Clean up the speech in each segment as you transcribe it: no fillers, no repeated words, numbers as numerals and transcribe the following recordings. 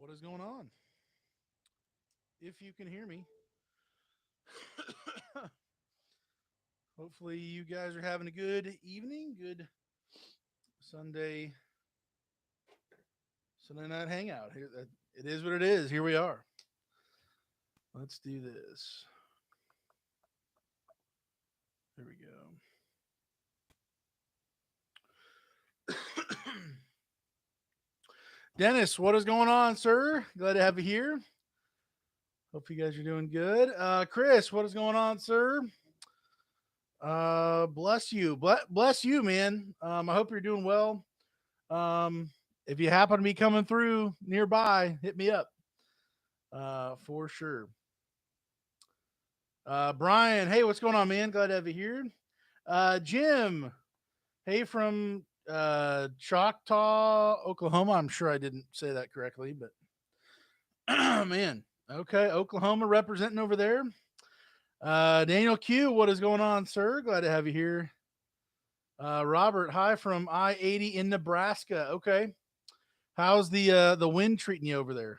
What is going on? If you can hear me, hopefully you guys are having a good evening, good Sunday Sunday night hangout. Here, it is what it is. Here we are. Let's do this. There we go. Dennis, what is going on, sir? Glad to have you here. Hope you guys are doing good. Chris, what is going on, sir? Bless you. Bless you, man. I hope you're doing well. If you happen to be coming through nearby, hit me up. For sure. Brian, hey, what's going on, man? Glad to have you here. Jim, hey from Choctaw, Oklahoma. I'm sure I didn't say that correctly, but man, okay, Oklahoma representing over there. Daniel Q, what is going on, sir? Glad to have you here. Robert, hi from I-80 in Nebraska. Okay, how's the wind treating you over there?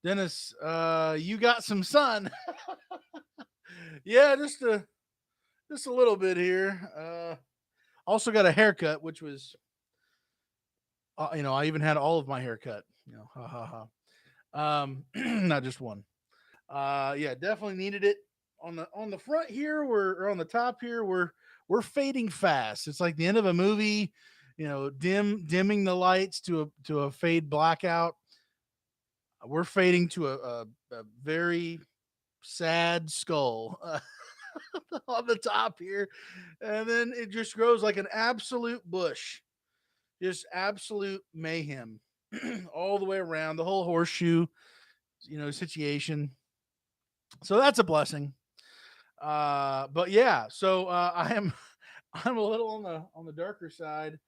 Dennis, you got some sun. Yeah, just a little bit here. Also got a haircut, which was, I even had all of my hair cut. Ha ha ha. Not just one. Yeah, definitely needed it. On the front here, or on the top here, we're fading fast. It's like the end of a movie. Dimming the lights to a fade blackout. We're fading to a very sad skull on the top here, and then it just grows like an absolute bush, just absolute mayhem all the way around the whole horseshoe, situation. So that's a blessing. But yeah, so I'm a little on the darker side.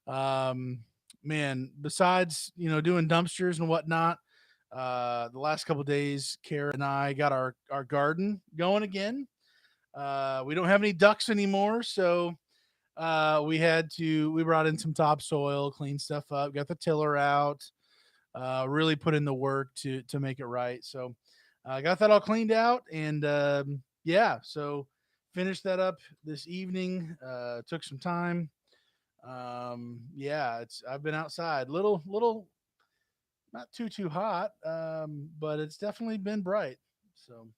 Um, Man, besides doing dumpsters and whatnot, the last couple of days, Kara and I got our garden going again. We don't have any ducks anymore, so we brought in some topsoil, clean stuff up, got the tiller out, really put in the work to make it right. So I got that all cleaned out, and yeah, so finished that up this evening. Took some time. Yeah, it's I've been outside, little not too hot, but it's definitely been bright. So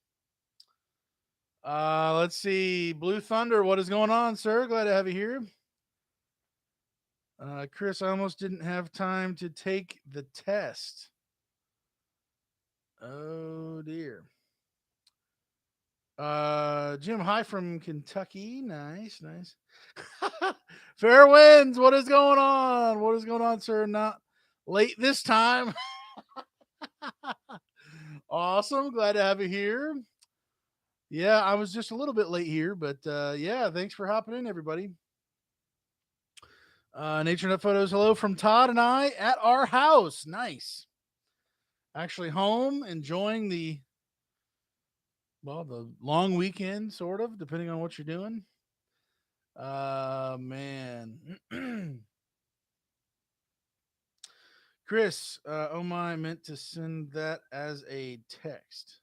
let's see, Blue Thunder, what is going on, sir? Glad to have you here. Chris, I almost didn't have time to take the test. Oh dear. Jim, hi from Kentucky. Nice, nice. Fair winds. What is going on? What is going on, sir? Not late this time. Awesome. Glad to have you here. Yeah, I was just a little bit late here, but yeah, thanks for hopping in, everybody. Nature Nut Photos, hello from Todd and I at our house. Nice. Actually, home, enjoying the long weekend, sort of, depending on what you're doing. Man. Chris, oh my, I meant to send that as a text.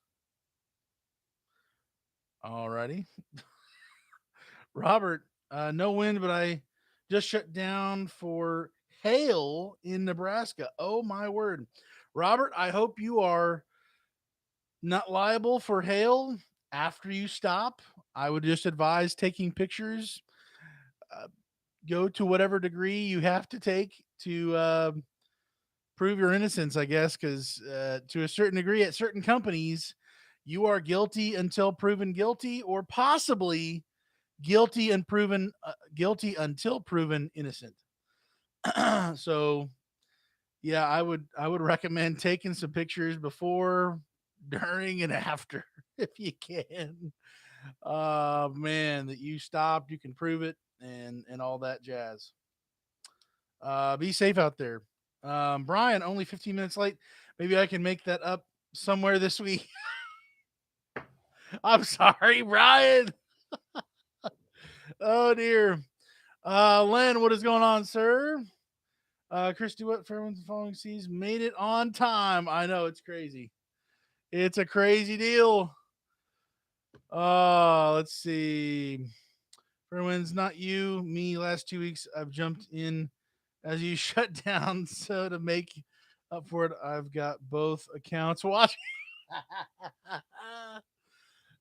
Alrighty. Robert, no wind, but I just shut down for hail in Nebraska. Oh my word. Robert, I hope you are not liable for hail after you stop. I would just advise taking pictures. Uh, Go to whatever degree you have to take to prove your innocence, I guess, because to a certain degree, at certain companies, you are guilty until proven guilty, or possibly guilty until proven innocent. So, yeah, I would recommend taking some pictures before, during, and after if you can. Man, that you stopped, you can prove it, and all that jazz. Be safe out there. Brian, only 15 minutes late. Maybe I can make that up somewhere this week. I'm sorry, Brian. Oh dear. Len, what is going on, sir? Christy, what for everyone the following sees made it on time. I know it's crazy. It's a crazy deal. Let's see. Everyone's not you, me. Last 2 weeks, I've jumped in as you shut down. So to make up for it, I've got both accounts watching.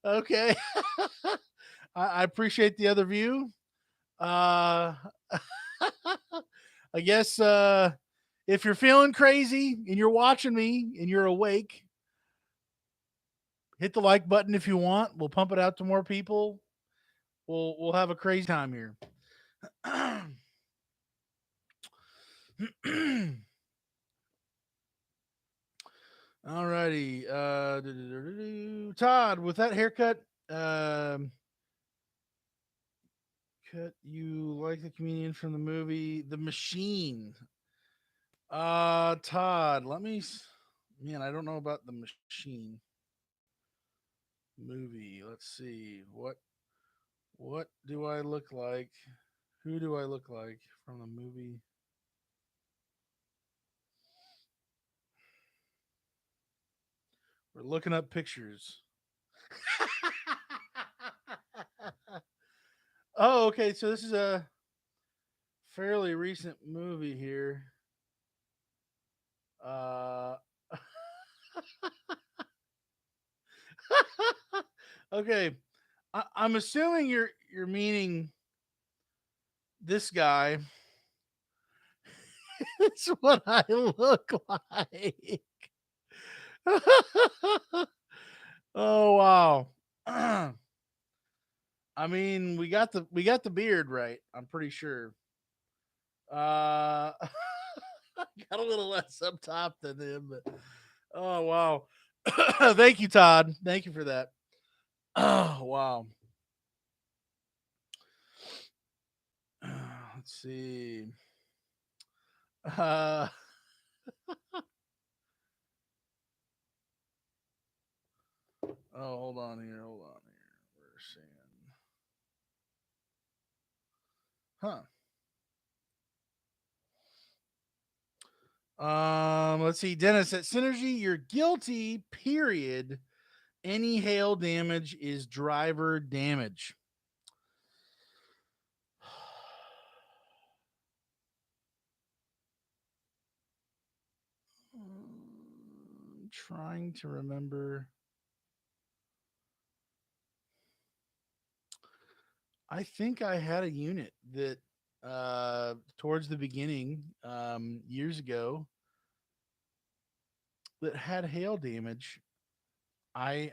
Okay. I appreciate the other view. Uh, I guess if you're feeling crazy and you're watching me and you're awake, hit the like button if you want. We'll pump it out to more people. We'll have a crazy time here. Alrighty. Todd, with that haircut, cut you like the comedian from the movie The Machine. Todd, man, I don't know about The Machine movie. Let's see. What do I look like? Who do I look like from the movie? We're looking up pictures. Oh, okay. So this is a fairly recent movie here. Uh, okay. I'm assuming you're meaning this guy. It's what I look like. Oh wow. I mean, we got the beard right. I'm pretty sure. Uh got a little less up top than him, but oh wow. Thank you, Todd. Thank you for that. Oh wow. Let's see. Uh oh, hold on here. Hold on here. We're seeing. Huh. Let's see, Dennis, at Synergy, you're guilty, period. Any hail damage is driver damage. I'm trying to remember. I think I had a unit that towards the beginning, years ago, that had hail damage. I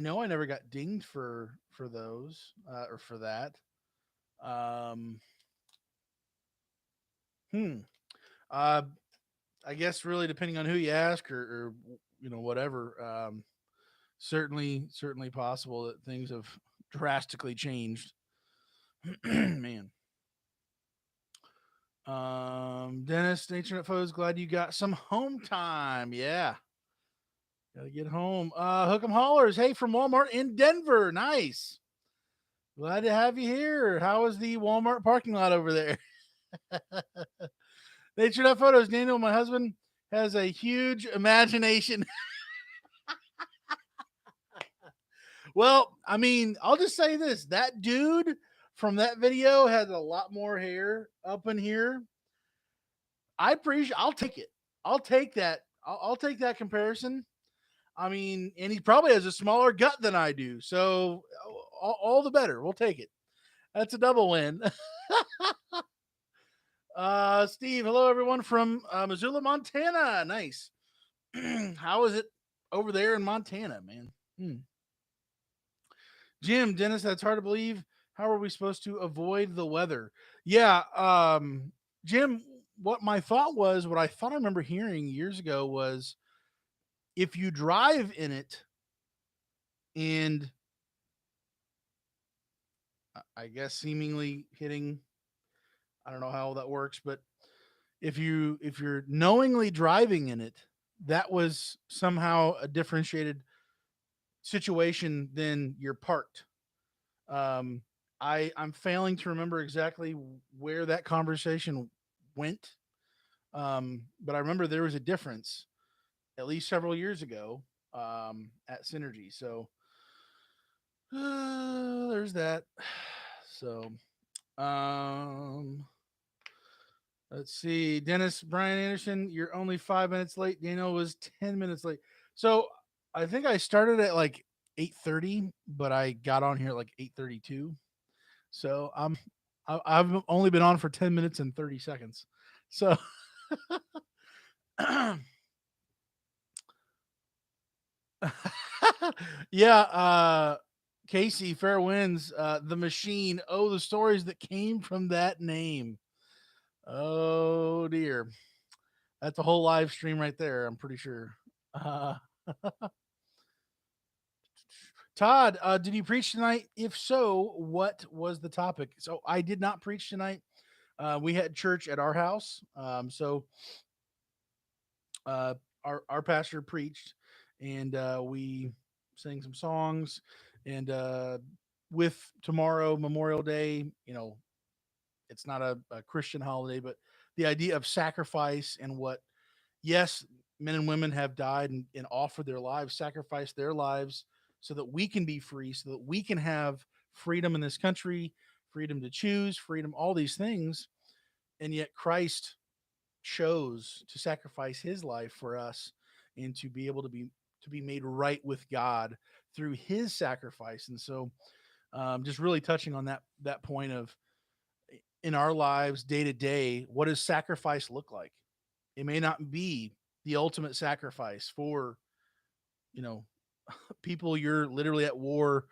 know I never got dinged for those or for that. Um, hmm. Uh, I guess really depending on who you ask or whatever. Certainly possible that things have drastically changed. Man. Dennis, Nature Photos, glad you got some home time. Yeah. Gotta get home. Hook 'em Haulers. Hey, from Walmart in Denver. Nice. Glad to have you here. How is the Walmart parking lot over there? Nature Photos. Daniel, my husband, has a huge imagination. Well, I mean, I'll just say this: that dude from that video has a lot more hair up in here. I appreciate. I'll take it. I'll take that. I'll take that comparison. I mean, and he probably has a smaller gut than I do, so all the better. We'll take it. That's a double win. Steve, hello everyone from Missoula, Montana. Nice. How is it over there in Montana, man? Hmm. Jim, Dennis, that's hard to believe. How are we supposed to avoid the weather? Yeah, Jim, what I thought I remember hearing years ago was if you drive in it and I guess seemingly hitting, I don't know how that works, but if you're knowingly driving in it, that was somehow a differentiated situation than you're parked. Um, I'm failing to remember exactly where that conversation went. But I remember there was a difference at least several years ago at Synergy. So there's that. So um, let's see. Dennis Brian Anderson, you're only 5 minutes late. Daniel was 10 minutes late. So I think I started at like 8:30, but I got on here at like 8:32. So I've only been on for 10 minutes and 30 seconds. So yeah, Casey, fair winds. The machine. Oh, the stories that came from that name. Oh dear, that's a whole live stream right there. I'm pretty sure. Uh, Todd, did you preach tonight? If so, what was the topic? So I did not preach tonight. We had church at our house. So uh, our pastor preached, and we sang some songs. And with tomorrow Memorial Day, it's not a Christian holiday, but the idea of sacrifice and what, yes, men and women have died and offered their lives, sacrificed their lives so that we can be free, so that we can have freedom in this country, freedom to choose, freedom, all these things. And yet Christ chose to sacrifice his life for us and to be able to be made right with God through his sacrifice. And so just really touching on that point of in our lives day to day, what does sacrifice look like? It may not be the ultimate sacrifice for, you know, people you're literally at war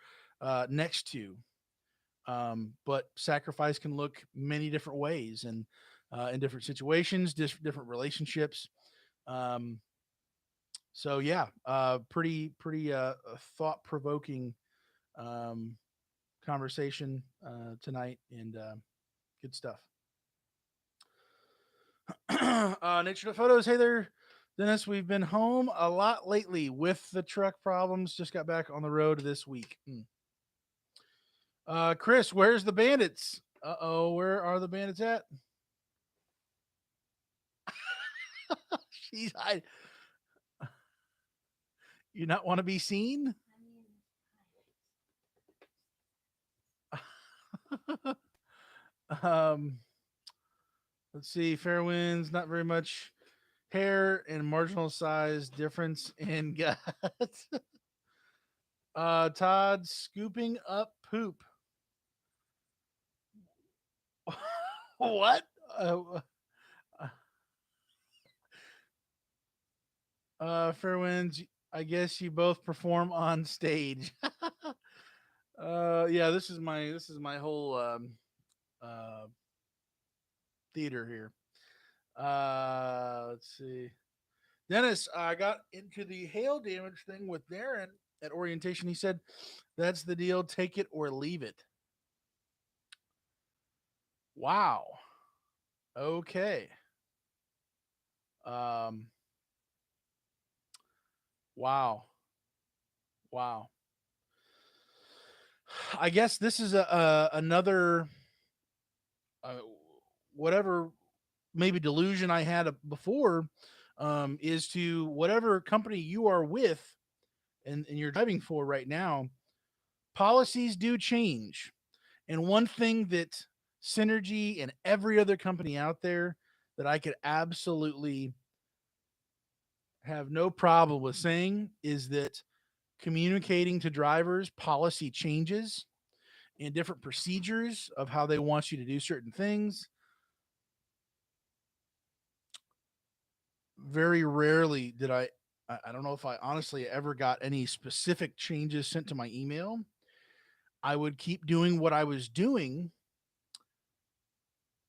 next to. But sacrifice can look many different ways and in different situations, different relationships. Um, so yeah, pretty thought provoking um, conversation tonight, and good stuff. Nature to photos. Hey there, Dennis. We've been home a lot lately with the truck problems. Just got back on the road this week. Chris, where's the bandits? Where are the bandits at? She's I. You not want to be seen? um, let's see. Fair winds. Not very much hair and marginal size difference in guts. Todd scooping up poop. What? Uh, Fair winds. I guess you both perform on stage. Yeah, this is my whole uh theater here. Let's see. Dennis, I got into the hail damage thing with Darren at orientation. He said, "That's the deal. Take it or leave it." Wow. Okay. Um. Wow. Wow. I guess this is a another uh, whatever maybe delusion I had before is to whatever company you are with and you're driving for right now. Policies do change, and one thing that Synergy and every other company out there that I could absolutely have no problem with saying is that communicating to drivers policy changes and different procedures of how they want you to do certain things. Very rarely did I don't know if I honestly ever got any specific changes sent to my email. I would keep doing what I was doing,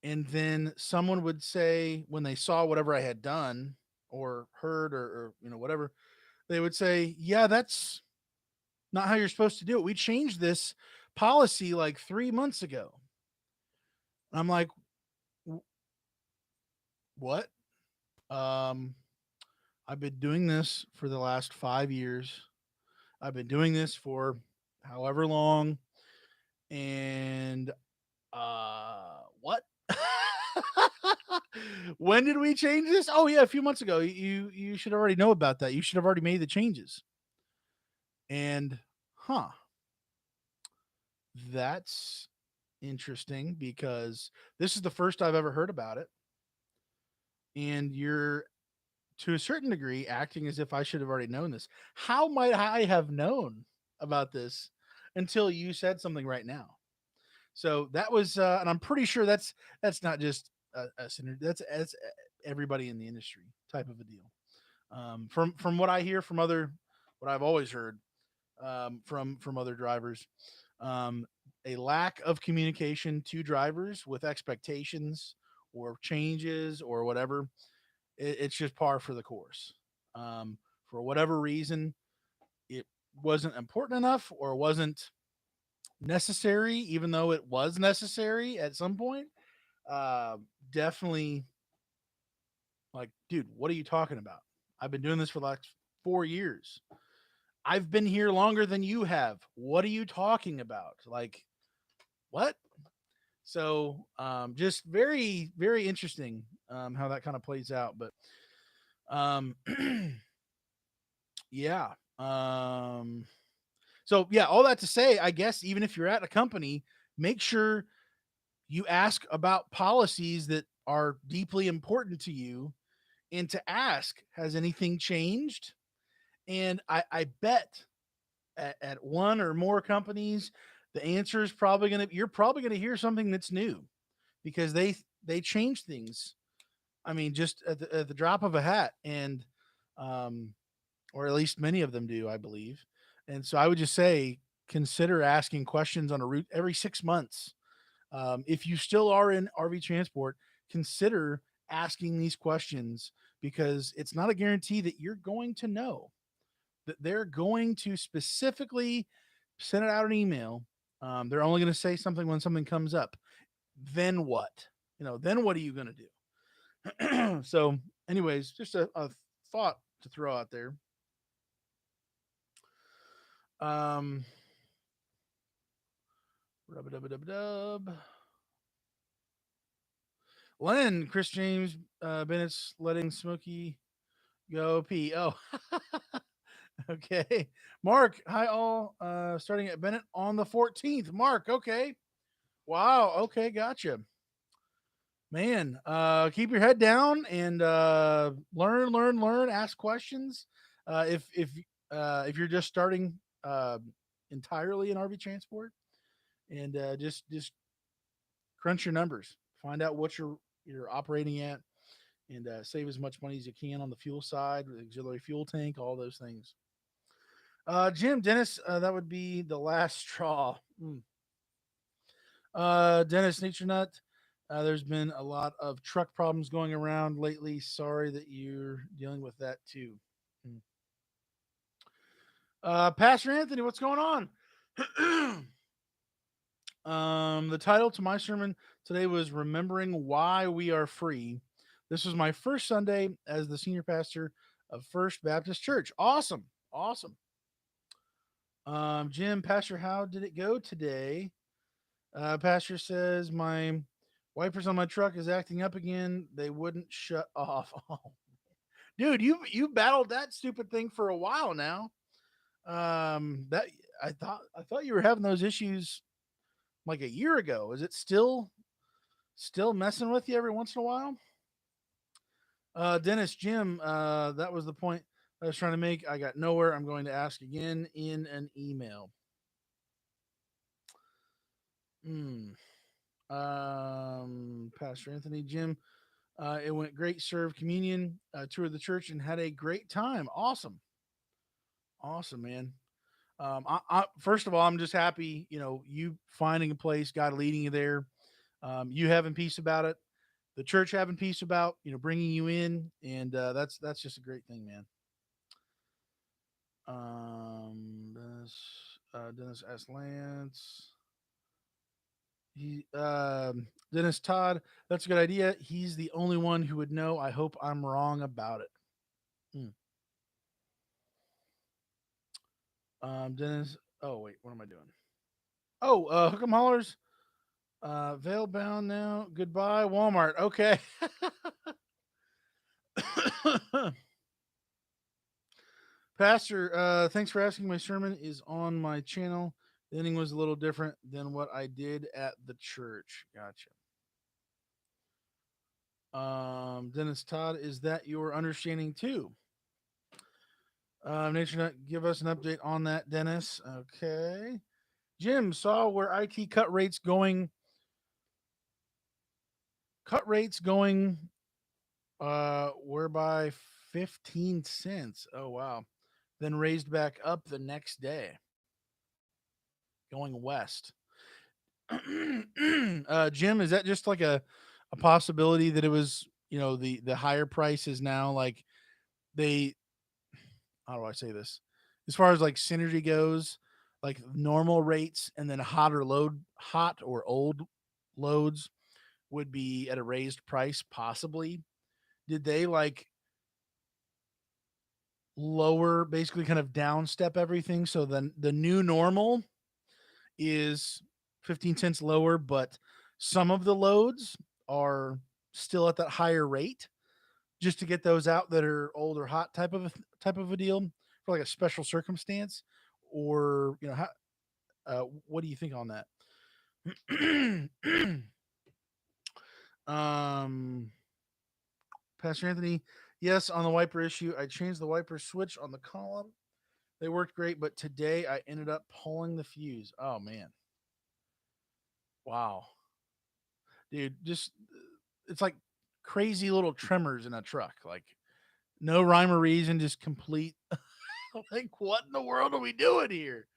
and then someone would say when they saw whatever I had done or heard or whatever, they would say, "Yeah, that's not how you're supposed to do it. We changed this policy like 3 months ago." And I'm like, "What?" Um I've been doing this for the last 5 years. I've been doing this for however long, and what? When did we change this? Oh yeah, a few months ago. You should already know about that. You should have already made the changes. And huh, that's interesting because this is the first I've ever heard about it. And you're to a certain degree acting as if I should have already known this. How might I have known about this until you said something right now? So that was, and I'm pretty sure that's not just us. That's everybody in the industry type of a deal. From what I hear from other, what I've always heard from other drivers, um, a lack of communication to drivers with expectations or changes or whatever. It's just par for the course. For whatever reason, it wasn't important enough or wasn't necessary, even though it was necessary at some point. Uh, Definitely, like, dude, what are you talking about? I've been doing this for like 4 years. I've been here longer than you have. What are you talking about? Like, what? So, just very, very interesting how that kind of plays out. But, um, yeah. So, yeah, all that to say, I guess even if you're at a company, make sure you ask about policies that are deeply important to you and to ask, has anything changed? And I bet at one or more companies, the answer is probably going to, you're probably going to hear something that's new because they change things. I mean, just at the drop of a hat. And, um, or at least many of them do, I believe. And so I would just say, consider asking questions on a route every 6 months. If you still are in RV transport, consider asking these questions because it's not a guarantee that you're going to know. That they're going to specifically send it out an email. They're only going to say something when something comes up. Then what? Then what are you going to do? So, anyways, just a thought to throw out there. Um, rub dub dub dub. Len, Chris James, Bennett's letting Smokey go pee. Oh, okay. Mark, hi all. Starting at Bennett on the 14th. Mark, okay. Wow. Okay, gotcha. Man, keep your head down and learn, learn, learn. Ask questions. If you're just starting entirely in RV transport, and just crunch your numbers, find out what you're operating at, and save as much money as you can on the fuel side, with auxiliary fuel tank, all those things. Jim, Dennis, that would be the last straw. Mm. Dennis, Nature Nut. There's been a lot of truck problems going around lately. Sorry that you're dealing with that too. Mm. Pastor Anthony, what's going on? The title to my sermon today was Remembering Why We Are Free. This was my first Sunday as the senior pastor of First Baptist Church. Awesome. Awesome. Jim, Pastor, how did it go today? Pastor says my wipers on my truck is acting up again. They wouldn't shut off. Oh, dude, you battled that stupid thing for a while now. That I thought you were having those issues like a year ago. Is it still messing with you every once in a while? Dennis, Jim, that was the point I was trying to make. I got nowhere. I'm going to ask again in an email. Hmm. Pastor Anthony, Jim, it went great. Served communion, toured the church, and had a great time. Awesome, awesome, man. First of all, I'm just happy, you finding a place, God leading you there, you having peace about it, the church having peace about, bringing you in, and that's just a great thing, man. Dennis S. Lance. Dennis Todd. That's a good idea. He's the only one who would know. I hope I'm wrong about it. Hmm. Dennis. Oh wait, what am I doing? Oh, Hook'em Hollers. Veil bound now. Goodbye, Walmart. Okay. Pastor, thanks for asking. My sermon is on my channel. The ending was a little different than what I did at the church. Gotcha. Dennis Todd, is that your understanding too? Nature, give us an update on that, Dennis. Okay. Jim saw where IT cut rates going whereby 15 cents. Oh wow. Then raised back up the next day, going west. Jim, is that just like a possibility that it was, the higher price is now like they how do I say this? As far as like synergy goes, like normal rates and then hot or old loads would be at a raised price, possibly. Did they like lower, basically kind of down step everything? So then the new normal is 15 cents lower, but some of the loads are still at that higher rate just to get those out that are old or hot type of a deal for like a special circumstance, or how, what do you think on that? um Pastor Anthony, yes, on the wiper issue, I changed the wiper switch on the column. They worked great, but today I ended up pulling the fuse. Oh man. Wow. Dude, just it's like crazy little tremors in a truck. Like no rhyme or reason, just complete like what in the world are we doing here?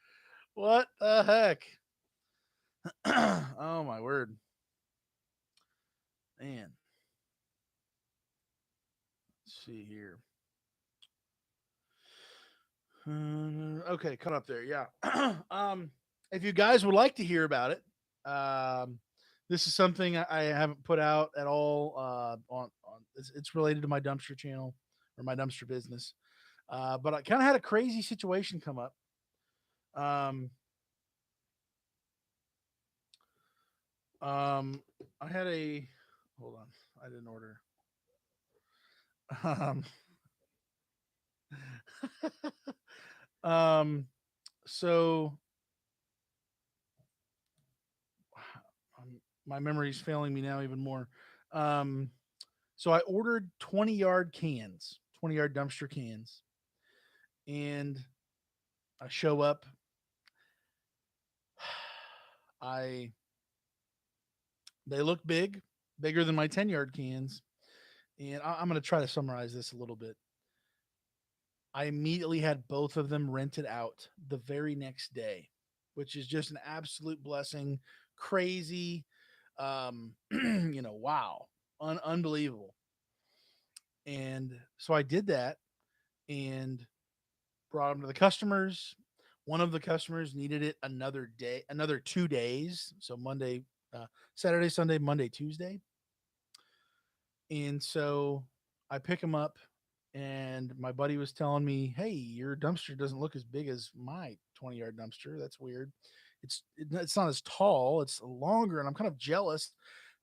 What the heck? Oh my word. Man. Let's see here. Okay, caught up there. Yeah. If you guys would like to hear about it, this is something I haven't put out at all. It's related to my dumpster channel or my dumpster business. But I kind of had a crazy situation come up. Um, um, I had a hold on. I didn't order. Um, um, so my memory's failing me now even more. Um, so I ordered 20-yard cans, 20-yard dumpster cans, and I show up. I They look big, bigger than my 10-yard cans, and I'm going to try to summarize this a little bit. I immediately had both of them rented out the very next day, which is just an absolute blessing. Crazy, wow, unbelievable. And so I did that and brought them to the customers. One of the customers needed it another day, another 2 days. So Monday, Saturday, Sunday, Monday, Tuesday. And so I pick them up, and my buddy was telling me, "Hey, your dumpster doesn't look as big as my 20-yard dumpster. That's weird. It's not as tall. It's longer." And I'm kind of jealous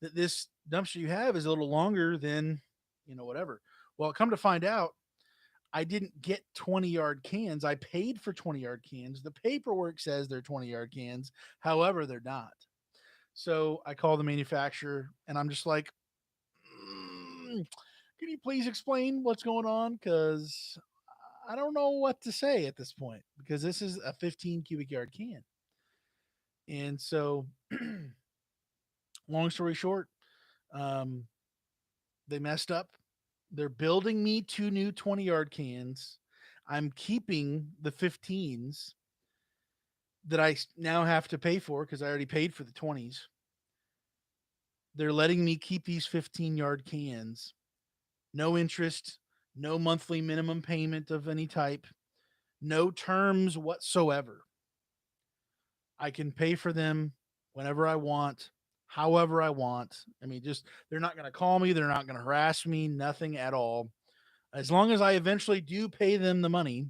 that this dumpster you have is a little longer than, whatever. Well, come to find out, I didn't get 20-yard cans. I paid for 20-yard cans. The paperwork says they're 20-yard cans. However, they're not. So I call the manufacturer and I'm just like, can you please explain what's going on? Because I don't know what to say at this point because this is a 15 cubic yard can. And so, long story short, um, they messed up. They're building me two new 20-yard cans. I'm keeping the 15s that I now have to pay for because I already paid for the 20s. They're letting me keep these 15-yard cans. No interest, no monthly minimum payment of any type, no terms whatsoever. I can pay for them whenever I want, however I want. I mean, just they're not going to call me, they're not going to harass me, nothing at all. As long as I eventually do pay them the money,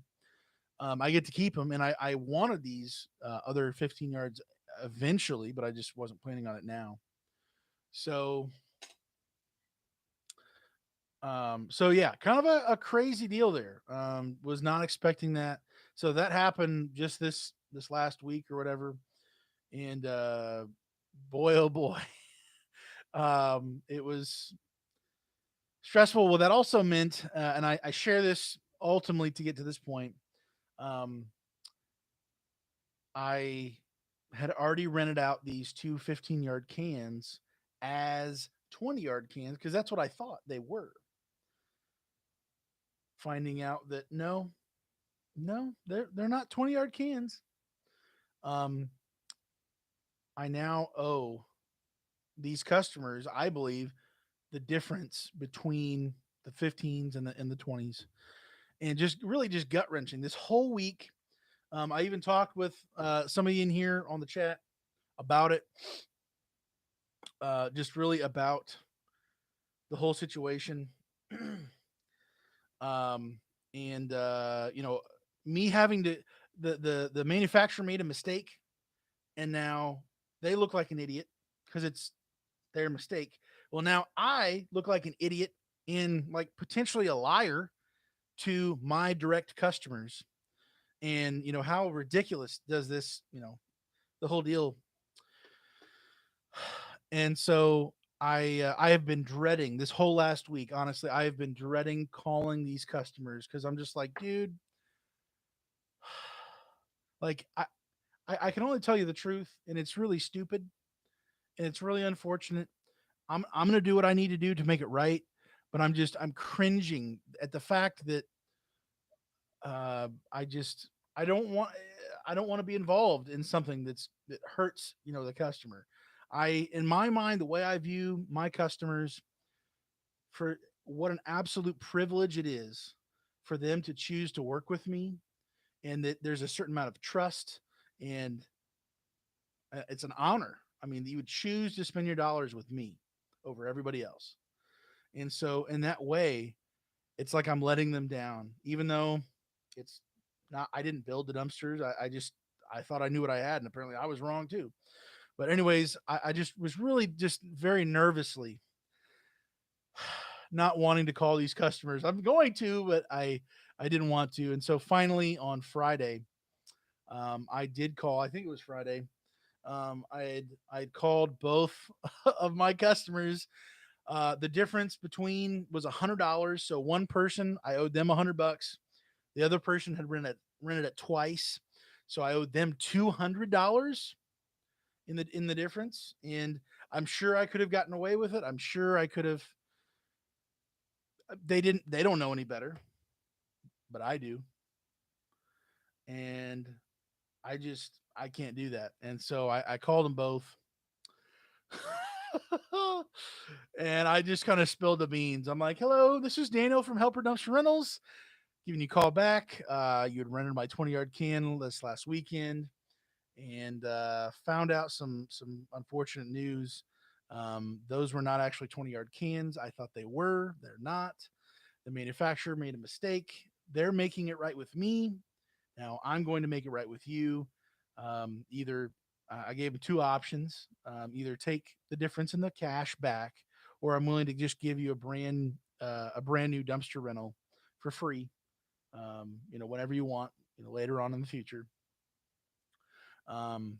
I get to keep them. And I wanted these other 15 yards eventually, but I just wasn't planning on it now. So, so yeah, kind of a crazy deal there. Was not expecting that. So that happened just this last week or whatever, and boy oh boy, it was stressful. Well, that also meant, and I share this ultimately to get to this point. Um, I had already rented out these two 15-yard cans as 20-yard cans because that's what I thought they were. Finding out that no, they're not 20-yard cans. Um, I now owe these customers, I believe, the difference between the 15s and the 20s, and just really just gut wrenching. This whole week, I even talked with somebody in here on the chat about it, just really about the whole situation. um, and me having to the manufacturer made a mistake, and now they look like an idiot because it's their mistake. Well, now I look like an idiot and like potentially a liar to my direct customers. And how ridiculous does this, the whole deal. And so I have been dreading this whole last week. Honestly, I have been dreading calling these customers because I'm just like, dude, like I can only tell you the truth, and it's really stupid and it's really unfortunate. I'm gonna do what I need to do to make it right, but I'm cringing at the fact that I just I don't want to be involved in something that hurts the customer. In my mind, the way I view my customers, for what an absolute privilege it is for them to choose to work with me, and that there's a certain amount of trust, and it's an honor. I mean, you would choose to spend your dollars with me over everybody else. And so in that way, it's like I'm letting them down, even though it's not. I didn't build the dumpsters. I thought I knew what I had, and apparently I was wrong too. But anyways, I just was really just very nervously not wanting to call these customers. I'm going to, but I didn't want to. And so finally on Friday, I did call. I think it was Friday. I had called both of my customers. The difference between was $100. So one person, I owed them $100. The other person had rented it twice, so I owed them $200 in the difference. And I'm sure I could have gotten away with it. I'm sure I could have. They didn't. They don't know any better, but I do. And I can't do that. And so I called them both. And I just kind of spilled the beans. I'm like, hello, this is Daniel from Helper Dumpster Rentals. Giving you a call back. You had rented my 20-yard can this last weekend, and found out some unfortunate news. Those were not actually 20-yard cans. I thought they were. They're not. The manufacturer made a mistake. They're making it right with me. Now I'm going to make it right with you. Either I gave them two options. Either take the difference in the cash back, or I'm willing to just give you a brand new dumpster rental for free. Whenever you want. Later on in the future. Um,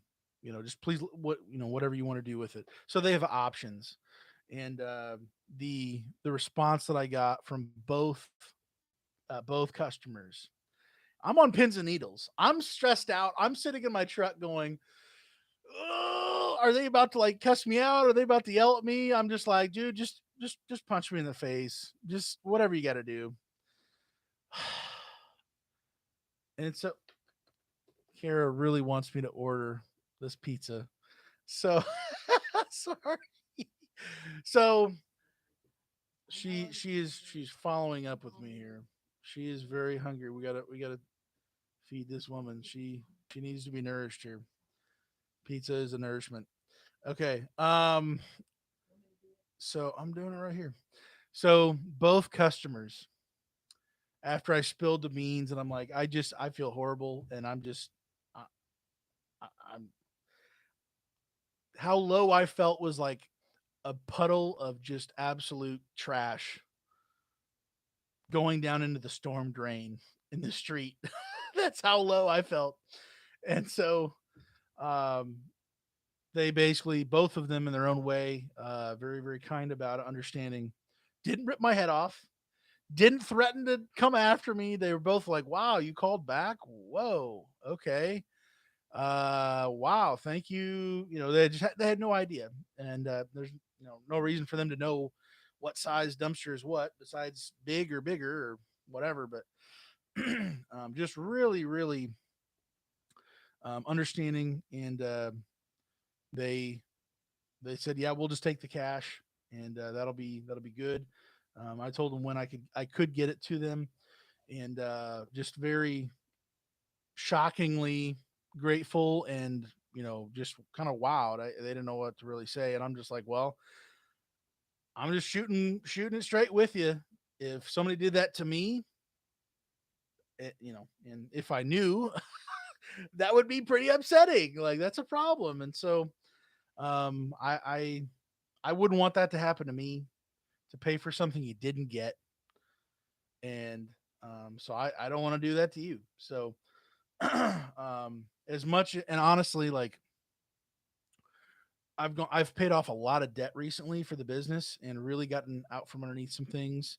just please whatever you want to do with it. So they have options, and the response that I got from both customers, I'm on pins and needles. I'm stressed out. I'm sitting in my truck going, oh, are they about to like cuss me out? Are they about to yell at me? I'm just like, dude, just punch me in the face. Just whatever you got to do. And so Kara really wants me to order this pizza. So sorry. So she's following up with me here. She is very hungry. We gotta feed this woman. She needs to be nourished here. Pizza is a nourishment. Okay. So I'm doing it right here. So both customers, after I spilled the beans, and I'm like, I feel horrible, and I'm just I, I'm how low I felt was like a puddle of just absolute trash going down into the storm drain in the street. That's how low I felt. And so um, they basically, both of them in their own way, very, very kind about it, understanding, didn't rip my head off, didn't threaten to come after me. They were both like, wow, you called back? Whoa, okay. Wow, thank you. They had no idea. And there's no reason for them to know what size dumpster is what besides big or bigger or whatever. But just really, really understanding, and they they said, yeah, we'll just take the cash, and that'll be good. I told them when I could get it to them, and just very shockingly grateful, and just kind of wowed. They didn't know what to really say, and I'm just like, well, I'm just shooting it straight with you. If somebody did that to me, and if I knew, that would be pretty upsetting. Like, that's a problem. And so I wouldn't want that to happen to me, to pay for something you didn't get. And so I don't want to do that to you. So as much, and honestly, like, I've paid off a lot of debt recently for the business and really gotten out from underneath some things.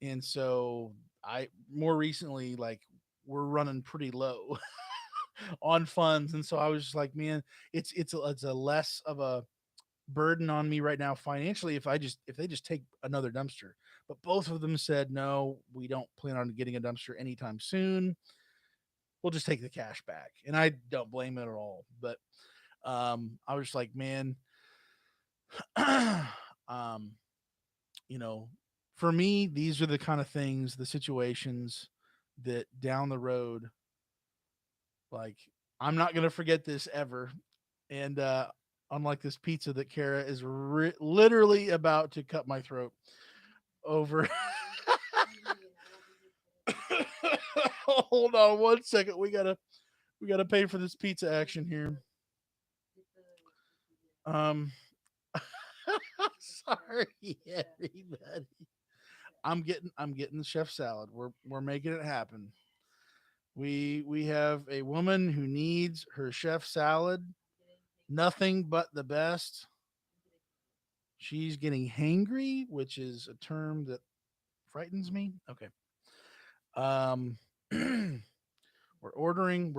And so I more recently, like, we're running pretty low on funds. And so I was just like, man, it's a less of a burden on me right now financially if they just take another dumpster. But both of them said, no, we don't plan on getting a dumpster anytime soon. We'll just take the cash back. And I don't blame it at all. But I was just like, man, um, you know, for me, these are the kind of things, the situations that down the road, like, I'm not gonna forget this ever. And unlike this pizza that Kara is literally about to cut my throat over. Hold on one second. We gotta pay for this pizza action here. Um, sorry, everybody. I'm getting the chef salad. We're making it happen. We have a woman who needs her chef salad. Nothing but the best. She's getting hangry, which is a term that frightens me. Okay. Um, we're ordering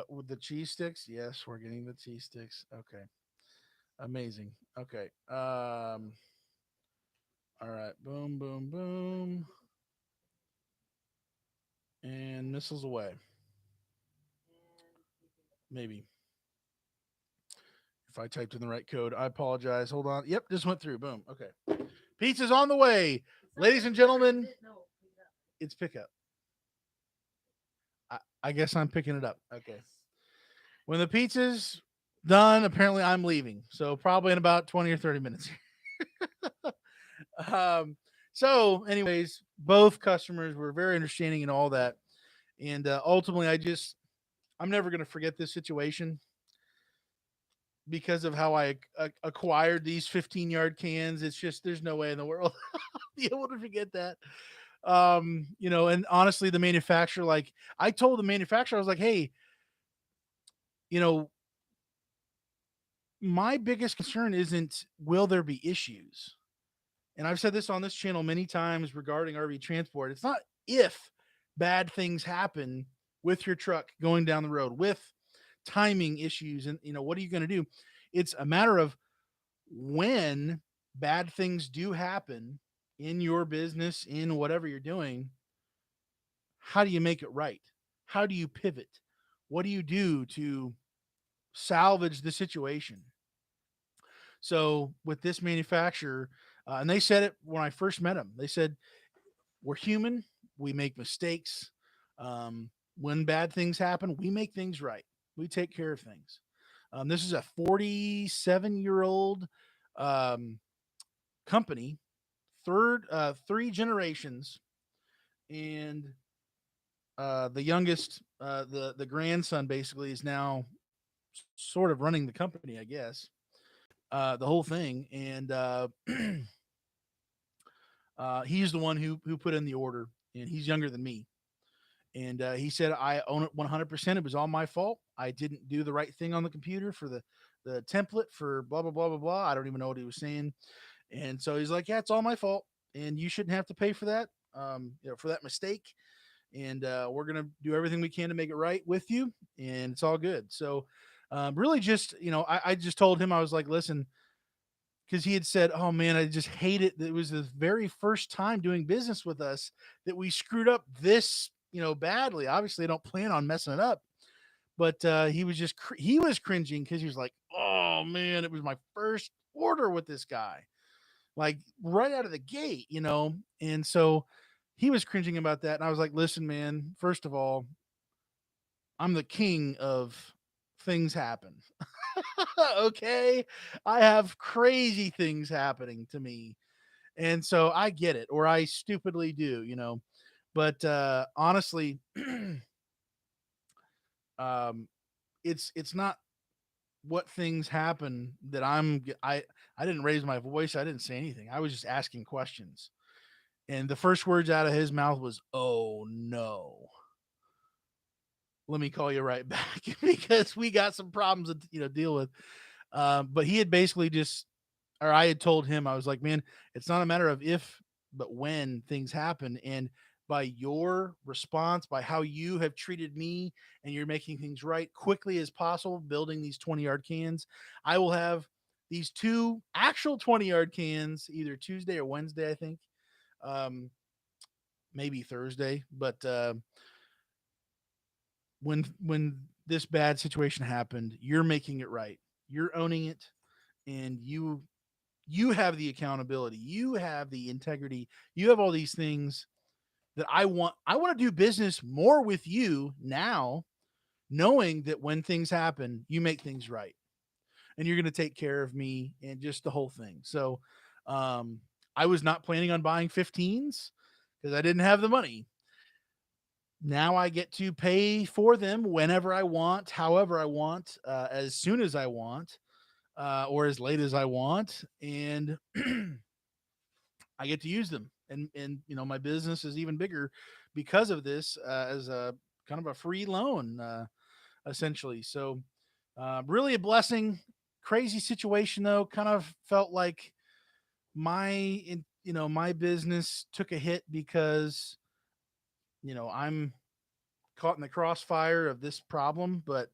with the cheese sticks. Yes, we're getting the cheese sticks. Okay. Amazing. Okay. All right. Boom, boom, boom. And missiles away. Maybe. If I typed in the right code, I apologize. Hold on. Yep, just went through. Boom. Okay. Pizza's on the way. Ladies and gentlemen, it's pickup. I guess I'm picking it up. Okay. When the pizza's done, apparently I'm leaving. So probably in about 20 or 30 minutes. So, anyways, both customers were very understanding and all that. And ultimately, I'm never going to forget this situation because of how I acquired these 15-yard cans. It's just, there's no way in the world I'll be able to forget that. And honestly, the manufacturer, like, I told the manufacturer, I was like, hey, you know, my biggest concern isn't will there be issues? And I've said this on this channel many times regarding RV transport. It's not if bad things happen with your truck going down the road, with timing issues, and what are you going to do? It's a matter of when bad things do happen in your business, in whatever you're doing, how do you make it right? How do you pivot? What do you do to salvage the situation? So with this manufacturer, and they said it when I first met them, they said, we're human. We make mistakes. When bad things happen, we make things right. We take care of things. This is a 47-year-old um, company, three generations, and the youngest, the grandson, basically is now sort of running the company, I guess, the whole thing. And he's the one who put in the order, and he's younger than me. And he said, I own it 100%. It was all my fault. I didn't do the right thing on the computer for the template for blah blah blah blah blah. I don't even know what he was saying. And so he's like, yeah, it's all my fault, and you shouldn't have to pay for that, for that mistake. And we're gonna do everything we can to make it right with you, and it's all good. So really, just I just told him, I was like, listen, because he had said, "Oh man, I just hate it. It was the very first time doing business with us that we screwed up this, badly. Obviously, I don't plan on messing it up, but he was just he was cringing because he was like, "Oh man, it was my first order with this guy, like right out of the gate, And so he was cringing about that, and I was like, "Listen, man. First of all, I'm the king of things happen. Okay, I have crazy things happening to me, and so I get it, or I stupidly do. But honestly, um, it's not what things happen that I didn't raise my voice. I didn't say anything. I was just asking questions, and the first words out of his mouth was, "Oh no." Let me call you right back because we got some problems to deal with. But he had basically just, or I had told him, I was like, man, it's not a matter of if, but when things happen. And by your response, by how you have treated me, and you're making things right quickly as possible, building these 20-yard cans, I will have these two actual 20-yard cans either Tuesday or Wednesday, I think. Um, Maybe Thursday. But when this bad situation happened, you're making it right. You're owning it, and you have the accountability, you have the integrity, you have all these things that I want to do business more with you now, knowing that when things happen, you make things right, and you're going to take care of me and just the whole thing. So um I was not planning on buying 15s because I didn't have the money. Now I get to pay for them whenever I want, however I want, as soon as I want, or as late as I want, and I get to use them. And my business is even bigger because of this, as a kind of a free loan, essentially. So really a blessing. Crazy situation though. Kind of felt like my business took a hit because I'm caught in the crossfire of this problem. But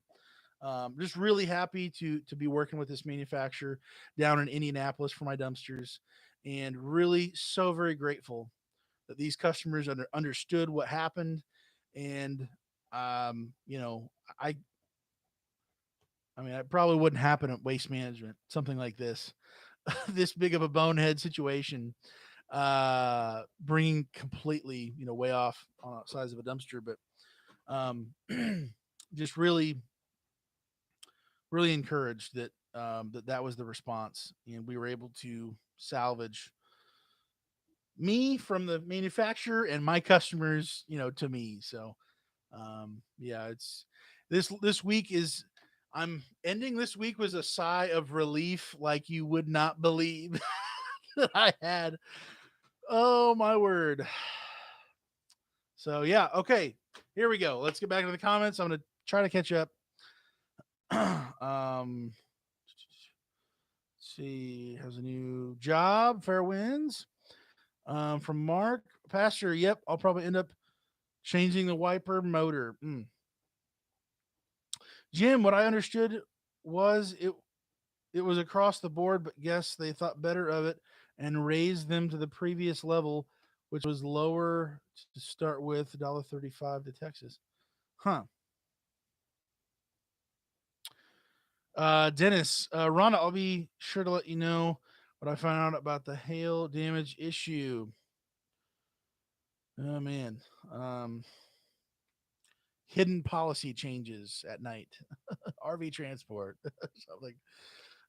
just really happy to be working with this manufacturer down in Indianapolis for my dumpsters, and really so very grateful that these customers understood what happened. And um, you know, I I mean, it probably wouldn't happen at Waste Management, something like this, this big of a bonehead situation, bringing completely, way off on the size of a dumpster. But um, just really encouraged that that was the response, and we were able to salvage me from the manufacturer and my customers, to me. So yeah, it's this week is I'm ending this week was a sigh of relief like you would not believe that I had. Oh my word. So yeah, okay. Here we go. Let's get back into the comments. I'm gonna try to catch up. um see, has a new job, fair winds. From Mark. Pastor, yep, I'll probably end up changing the wiper motor. Jim, what I understood was it was across the board, but guess they thought better of it and raised them to the previous level, which was lower to start with, $1.35 to Texas. Huh. Dennis, Rhonda, I'll be sure to let you know what I found out about the hail damage issue. Oh man. Um, Hidden policy changes at night. RV transport. Something.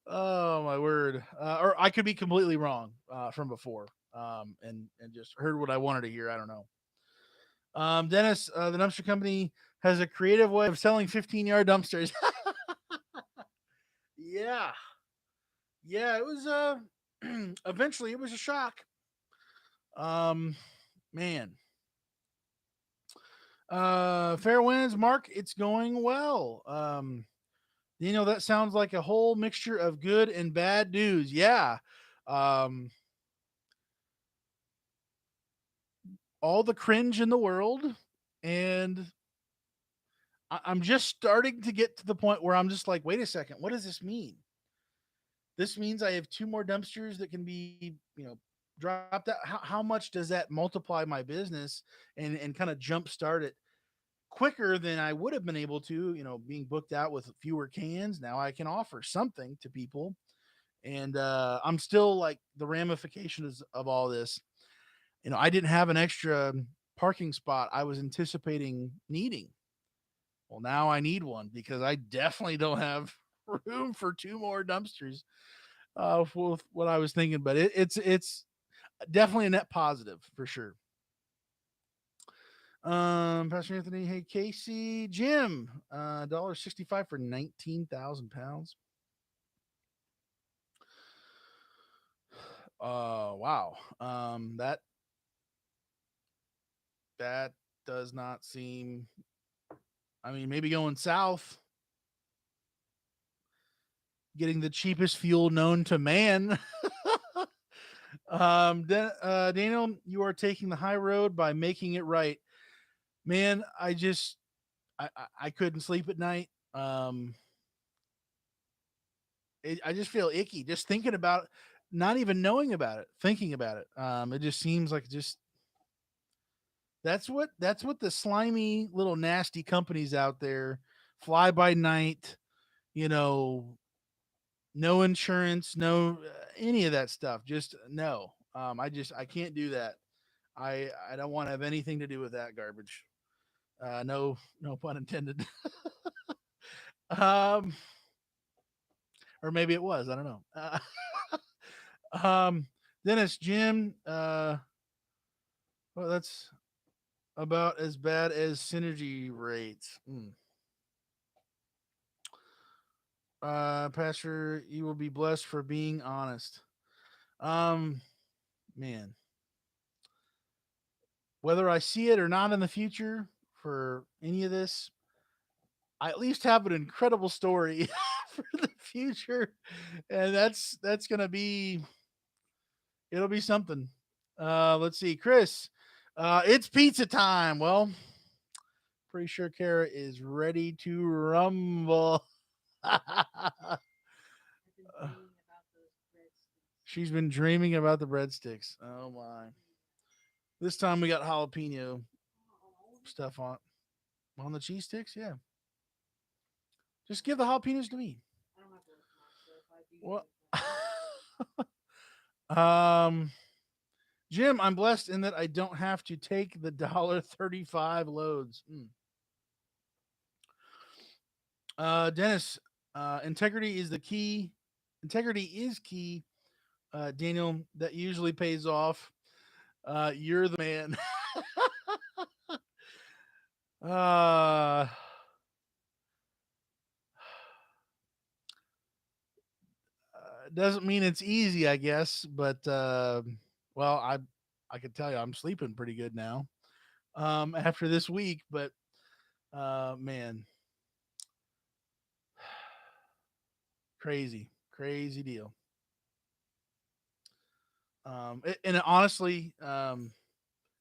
Oh my word. Or I could be completely wrong from before. And just heard what I wanted to hear. I don't know. Dennis, the dumpster company has a creative way of selling 15-yard dumpsters. Yeah. Yeah, it was eventually it was a shock. Um man. Fair winds, Mark, it's going well. That sounds like a whole mixture of good and bad news. Yeah. Um all the cringe in the world, and I'm just starting to get to the point where I'm just like, wait a second, what does this mean? This means I have two more dumpsters that can be, dropped out. How much does that multiply my business and kind of jumpstart it quicker than I would have been able to, being booked out with fewer cans? Now I can offer something to people. And I'm still like the ramifications of all this. I didn't have an extra parking spot I was anticipating needing. Well, now I need one because I definitely don't have room for two more dumpsters with what I was thinking. But it's definitely a net positive for sure. Pastor Anthony, hey Casey, Jim, $1.65 for 19,000 pounds. Wow. That does not seem. I mean, maybe going south, getting the cheapest fuel known to man. Daniel, you are taking the high road by making it right. Man, I couldn't sleep at night. I just feel icky just thinking about it, not even knowing about it, thinking about it. It just seems like just that's what the slimy little nasty companies out there, fly by night, you know, no insurance, no any of that stuff. Just no. I can't do that. I don't want to have anything to do with that garbage. No pun intended. um, or maybe it was. I don't know. Um, Dennis, Jim. Well, that's about as bad as synergy rates. Pastor, you will be blessed for being honest. Um, man, whether I see it or not in the future for any of this, I at least have an incredible story for the future, and that's gonna be it'll be something. Let's see, Chris. It's pizza time. Well, pretty sure Kara is ready to rumble. She's been dreaming about the breadsticks. Oh my! This time we got jalapeno stuff on the cheese sticks. Yeah, just give the jalapenos to me. Well, um, Jim, I'm blessed in that I don't have to take the $1.35 loads. Dennis, integrity is the key. Integrity is key. Daniel, that usually pays off. You're the man. uh, doesn't mean it's easy, I guess, but well, I can tell you I'm sleeping pretty good now after this week, but man, crazy deal. And honestly, I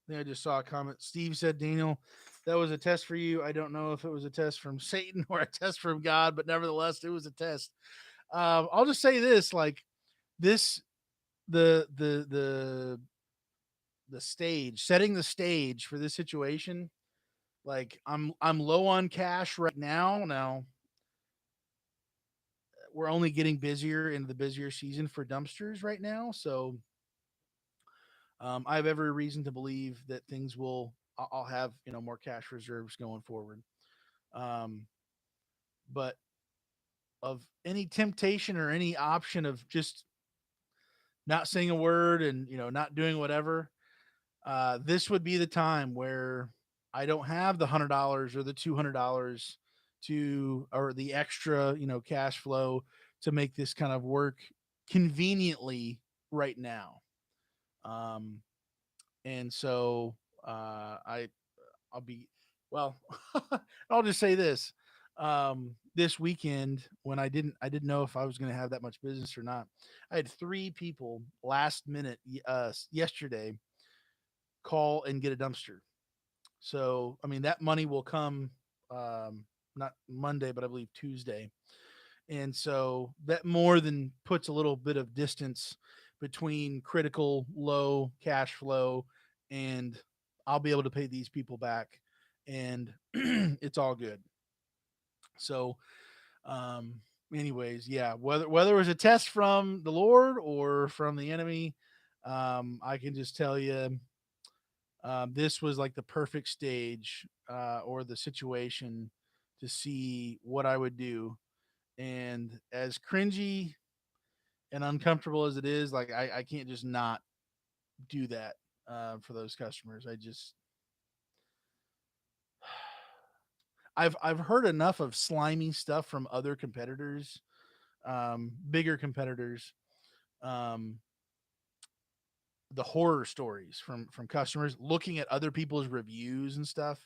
think I just saw a comment. Steve said, Daniel, that was a test for you. I don't know if it was a test from Satan or a test from God, but nevertheless, it was a test. I'll just say this: like this, the the stage, setting the stage for this situation. Like I'm low on cash right now. Now we're only getting busier into the busier season for dumpsters right now, so I have every reason to believe that things will. I'll have more cash reserves going forward. Um, but of any temptation or any option of just not saying a word and not doing whatever, this would be the time where I don't have the $100 or the $200 to or the extra cash flow to make this kind of work conveniently right now. Um, and so I'll be well. I'll just say this: this weekend, when I didn't know if I was going to have that much business or not. I had 3 people last minute yesterday call and get a dumpster. So I mean that money will come not Monday, but I believe Tuesday. And so that more than puts a little bit of distance between critical low cash flow and I'll be able to pay these people back and it's all good. So um anyways, yeah, whether it was a test from the Lord or from the enemy, I can just tell you this was like the perfect stage or the situation to see what I would do. And as cringy and uncomfortable as it is, like I can't just not do that for those customers. I've heard enough of slimy stuff from other competitors, bigger competitors, um, the horror stories from customers looking at other people's reviews and stuff.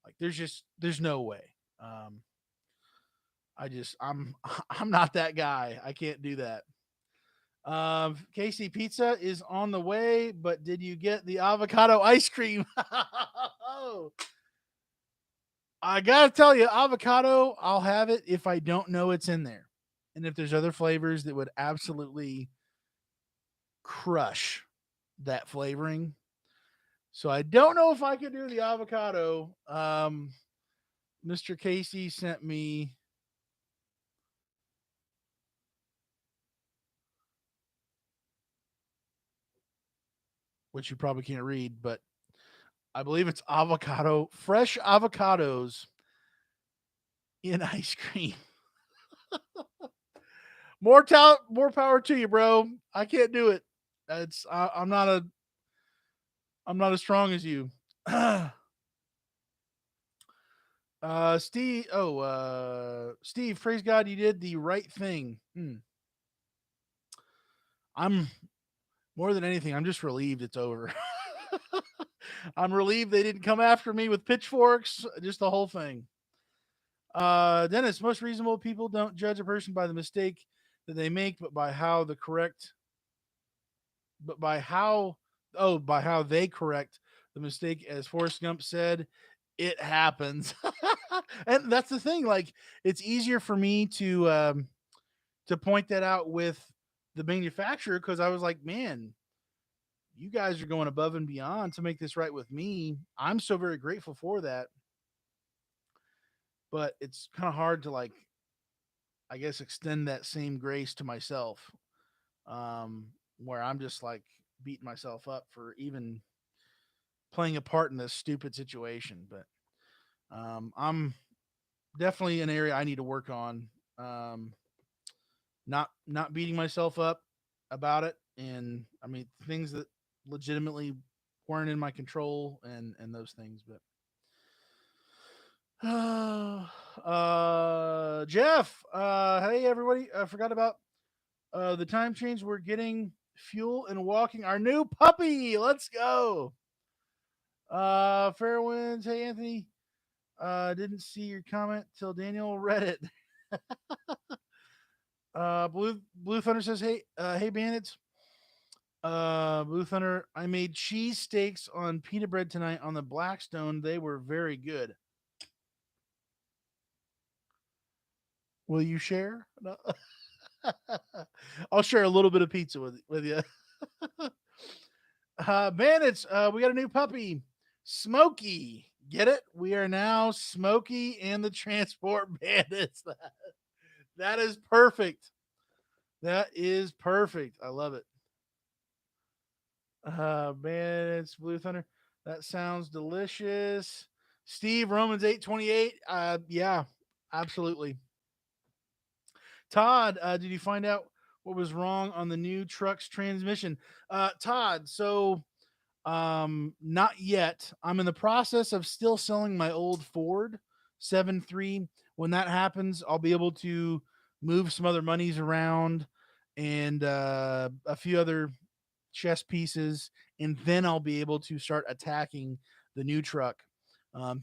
Like there's no way. Um, I'm I'm not that guy. I can't do that. Casey Pizza is on the way, but did you get the avocado ice cream? Oh, I gotta tell you, avocado, I'll have it if I don't know it's in there. And if there's other flavors that would absolutely crush that flavoring. So I don't know if I could do the avocado. Mr. Casey sent me which you probably can't read, but I believe it's avocado, fresh avocados in ice cream. More power to you, bro. I can't do it. I'm not as strong as you. Steve, praise God, you did the right thing. I'm more than anything, I'm just relieved it's over. I'm relieved they didn't come after me with pitchforks, just the whole thing. Dennis, most reasonable people don't judge a person by the mistake that they make, but by how they correct the mistake. As Forrest Gump said, it happens. And that's the thing. Like, it's easier for me to point that out with the manufacturer because I was like, man, you guys are going above and beyond to make this right with me. I'm so very grateful for that. But it's kind of hard to like, I guess, extend that same grace to myself, where I'm just like beating myself up for even playing a part in this stupid situation. But I'm definitely an area I need to work on. Um, not beating myself up about it, and I mean things that legitimately weren't in my control and those things. But Jeff, hey everybody, I forgot about the time change. We're getting fuel and walking our new puppy. Let's go. Fair winds. Hey Anthony, didn't see your comment till Daniel read it. Blue Thunder says, hey bandits. Blue Thunder, I made cheese steaks on pita bread tonight on the Blackstone. They were very good. Will you share? No. I'll share a little bit of pizza with you. Bandits, we got a new puppy, Smokey. Get it? We are now Smokey and the Transport Bandits. That is perfect. That is perfect. I love it. Bandits, Blue Thunder. That sounds delicious. Steve, Romans 8:28. Yeah, absolutely. Todd, did you find out what was wrong on the new truck's transmission? Todd, so not yet. I'm in the process of still selling my old Ford 7.3. When that happens, I'll be able to move some other monies around, and a few other chess pieces, and then I'll be able to start attacking the new truck.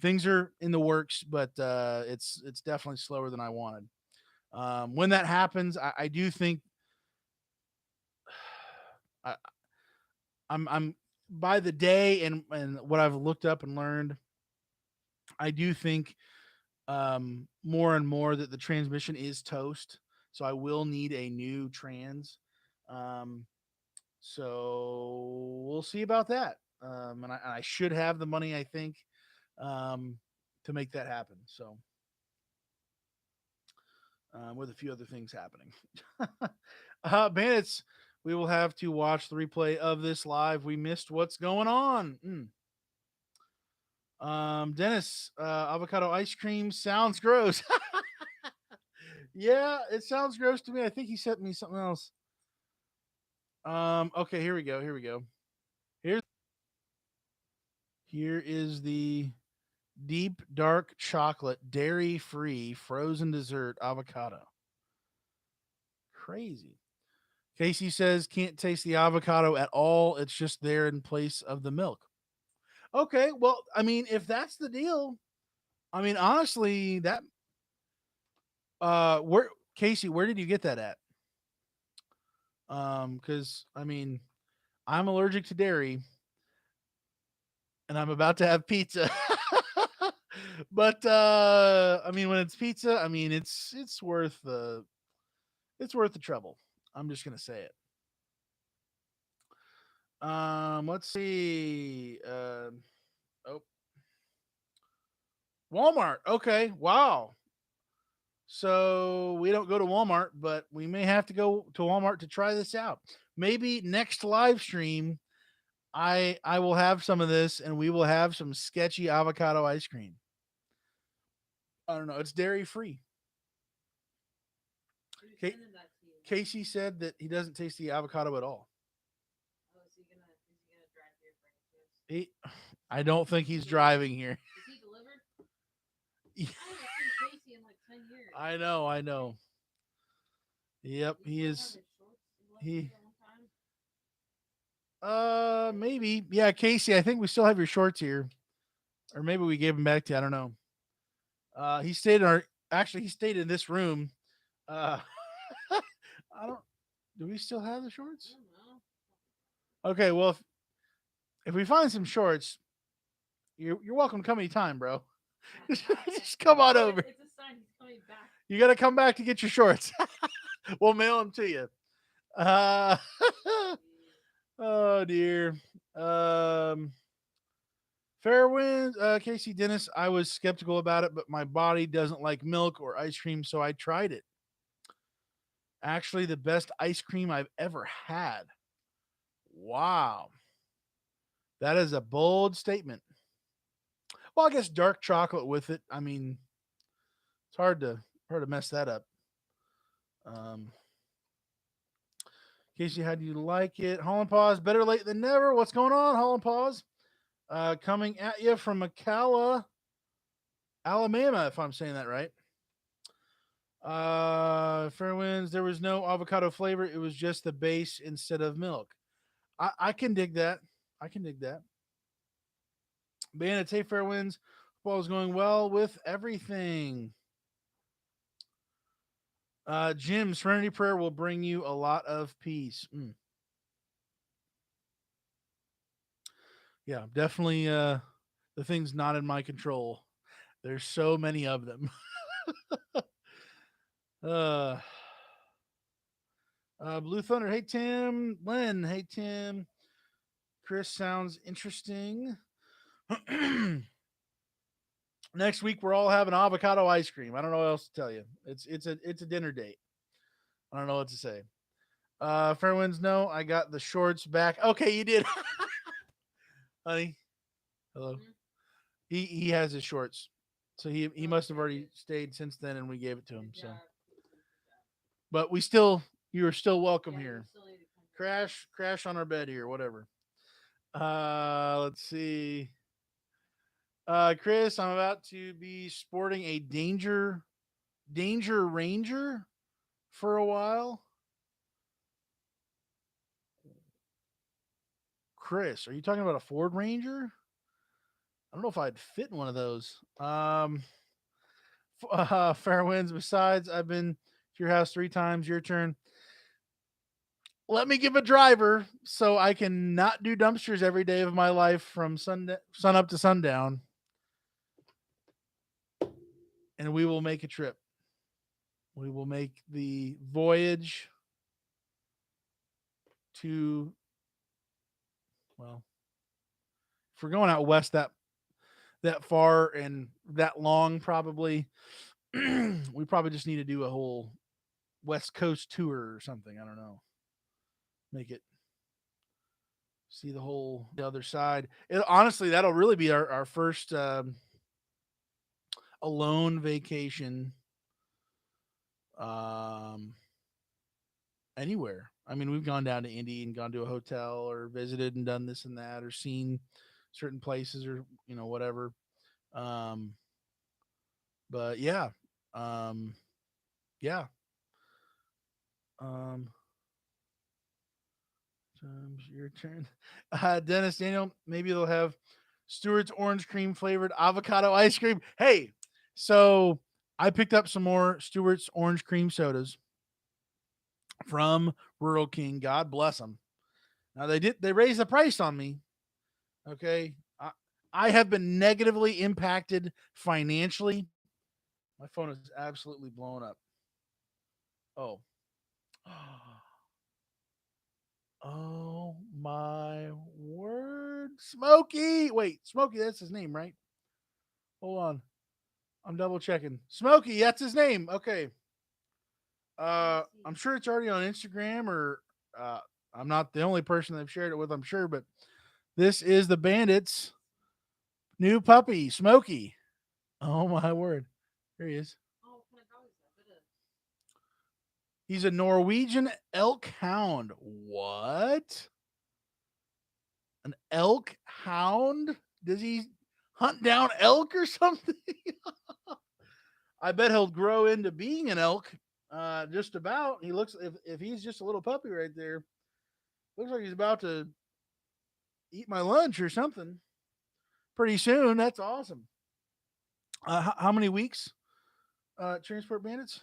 Things are in the works, but it's definitely slower than I wanted. When that happens, I do think I, I'm by the day and what I've looked up and learned, I do think more and more that the transmission is toast. So I will need a new trans. Um, so we'll see about that. And I should have the money, I think, um, to make that happen. So with a few other things happening. Bandits, we will have to watch the replay of this live. We missed what's going on. Dennis, avocado ice cream sounds gross. Yeah, it sounds gross to me. I think he sent me something else. Okay, here we go. Here we go. Here's Here is the deep dark chocolate dairy free frozen dessert avocado. Crazy. Casey says can't taste the avocado at all. It's just there in place of the milk. Okay, well, I mean, if that's the deal, I mean, honestly, that where Casey, where did you get that at? Because I mean, I'm allergic to dairy, and I'm about to have pizza. But I mean, when it's pizza, I mean, it's worth the trouble. I'm just gonna say it. Let's see. Oh, Walmart. Okay, wow. So we don't go to Walmart, but we may have to go to Walmart to try this out. Maybe next live stream, I will have some of this, and we will have some sketchy avocado ice cream. I don't know. It's dairy free. Casey said that he doesn't taste the avocado at all. He, I don't think he's driving here. I know, I know. Yep, he is. He maybe. Yeah, Casey, I think we still have your shorts here. Or maybe we gave them back to you. I don't know. He stayed in our actually he stayed in this room. Uh I don't do we still have the shorts? Okay, well if we find some shorts, you're welcome to come anytime, bro. Just come on over. It's a sign he's coming back. You gotta come back to get your shorts. We'll mail them to you. Uh oh dear. Um Fair winds, Casey Dennis. I was skeptical about it, but my body doesn't like milk or ice cream, so I tried it. Actually, the best ice cream I've ever had. Wow. That is a bold statement. Well, I guess dark chocolate with it. I mean, it's hard to mess that up. Um, Casey, how do you like it? Holland Paws, better late than never. What's going on, Holland Paws? Coming at you from McCalla, Alabama, if I'm saying that right. Fairwinds, there was no avocado flavor. It was just the base instead of milk. I can dig that. I can dig that. Bandits, hey, Fairwinds. Football is going well with everything. Jim, Serenity Prayer will bring you a lot of peace. Yeah, definitely the things not in my control. There's so many of them. uh Blue Thunder, hey Tim. Lynn, hey Tim. Chris sounds interesting. Next week we're all having avocado ice cream. I don't know what else to tell you. It's a dinner date. I don't know what to say. Fairwinds, no, I got the shorts back. Okay, you did. Honey. Hello. He has his shorts. So he must have already stayed since then and we gave it to him. So but you're still welcome here. Crash on our bed here, whatever. Let's see. Chris, I'm about to be sporting a Danger Ranger. for a while. Chris, are you talking about a Ford Ranger? I don't know if I'd fit in one of those. Fair winds. Besides, I've been to your house 3 times. Your turn. Let me give a driver so I can not do dumpsters every day of my life from sun up to sundown, and we will make a trip. We will make the voyage to, well, if we're going out west that far and that long, probably we probably just need to do a whole West Coast tour or something. I don't know. Make it see the other side. Honestly, that'll really be our first alone vacation um, anywhere. I mean, we've gone down to Indy and gone to a hotel or visited and done this and that or seen certain places or whatever. Um, but yeah, um, yeah. Um, your turn, Dennis Daniel. Maybe they'll have Stewart's orange cream flavored avocado ice cream. Hey, so I picked up some more Stewart's orange cream sodas from Rural King. God bless them. Now they raised the price on me. Okay, I have been negatively impacted financially. My phone is absolutely blown up. Oh, oh my word, Smokey! Wait, Smokey, that's his name, right? Hold on, I'm double checking. Smokey, that's his name. Okay. I'm sure it's already on Instagram or uh, I'm not the only person they've shared it with, I'm sure, but this is the Bandits' new puppy, Smokey. Oh my word. There he is. He's a Norwegian elk hound. What? An elk hound? Does he hunt down elk or something? I bet he'll grow into being an elk. Just about. He looks if he's just a little puppy right there, looks like he's about to eat my lunch or something pretty soon. That's awesome. How many weeks? Transport Bandits.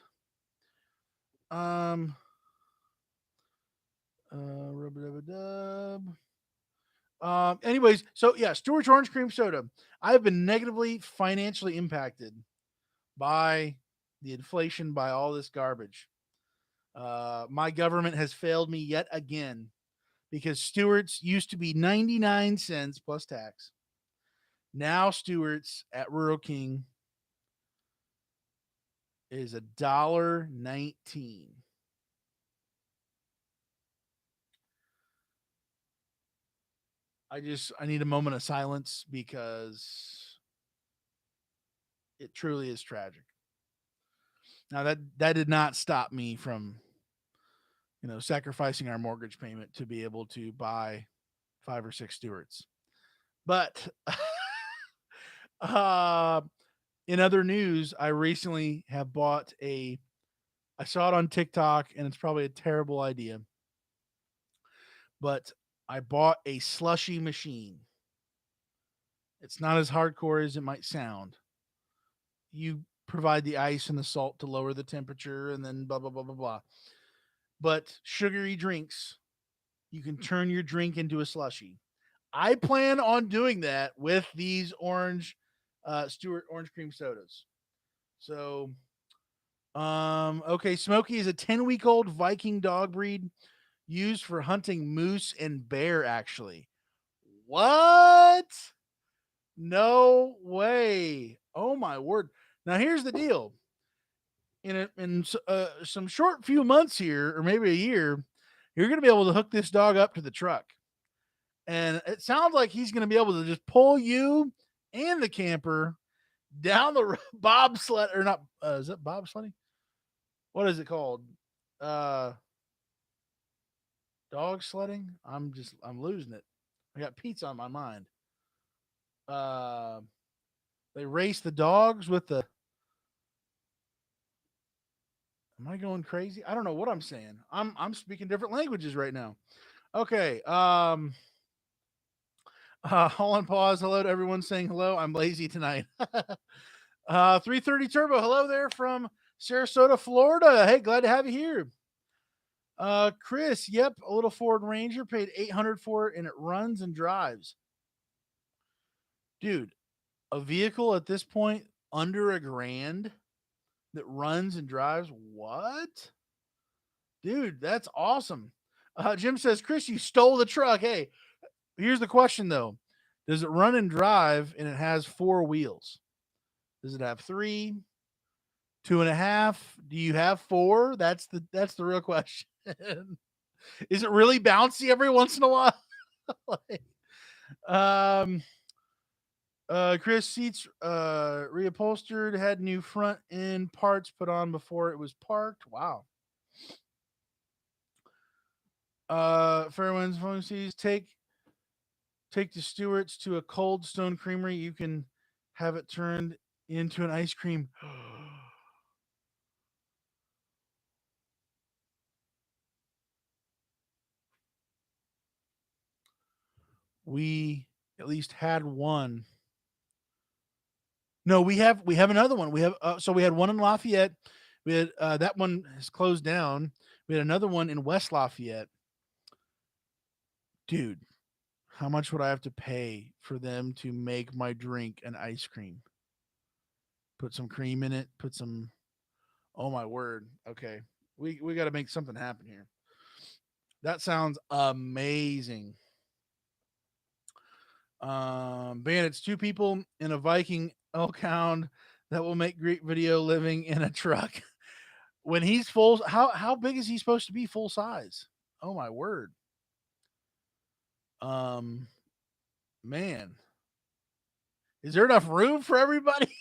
Um. Rub-a-dub-a-dub. Anyways, so yeah, Stewart's orange cream soda. I've been negatively financially impacted by the inflation, by all this garbage. My government has failed me yet again because Stewart's used to be 99 cents plus tax. Now Stewart's at Rural King is $1.19. I need a moment of silence because it truly is tragic. Now that did not stop me from sacrificing our mortgage payment to be able to buy 5 or 6 Stewarts. But uh, in other news, I recently have bought I saw it on TikTok, and it's probably a terrible idea, but I bought a slushy machine. It's not as hardcore as it might sound. You provide the ice and the salt to lower the temperature, and then blah blah blah blah blah. But sugary drinks, you can turn your drink into a slushy. I plan on doing that with these Stewart orange cream sodas. So, okay, Smokey is a 10-week-old Viking dog breed used for hunting moose and bear. Actually, what? No way! Oh my word! Now here's the deal. In some short few months here, or maybe a year, you're going to be able to hook this dog up to the truck. And it sounds like he's going to be able to just pull you and the camper down the bobsled or not. Is it bobsledding? What is it called? Uh, Dog sledding. I'm losing it. I got pizza on my mind. Uh, they race the dogs with the. Am I going crazy? I don't know what I'm saying. I'm speaking different languages right now. Okay. Hold on, pause. Hello to everyone saying hello. I'm lazy tonight. 330 Turbo. Hello there from Sarasota, Florida. Hey, glad to have you here. Chris, yep, a little Ford Ranger, paid 800 for it, and it runs and drives. Dude, a vehicle at this point under $1,000 that runs and drives. What? Dude, that's awesome. Jim says, Chris, you stole the truck. Hey, here's the question though. Does it run and drive and it has 4 wheels? Does it have 3, 2.5? Do you have 4? That's the real question. Is it really bouncy every once in a while? Like, um Chris, seats reupholstered, had new front end parts put on before it was parked. Wow. Fairwinds phone sees take the Stewarts to a Cold Stone Creamery. You can have it turned into an ice cream. We at least had one. No, we have another one. We have so we had one in Lafayette. We had that one has closed down. We had another one in West Lafayette. Dude, how much would I have to pay for them to make my drink an ice cream? Put some cream in it, put some. Oh my word. Okay. We got to make something happen here. That sounds amazing. Bandits, 2 people in a Viking elk hound that will make great video living in a truck. When he's full, how big is he supposed to be full size? Oh my word. Um man, is there enough room for everybody?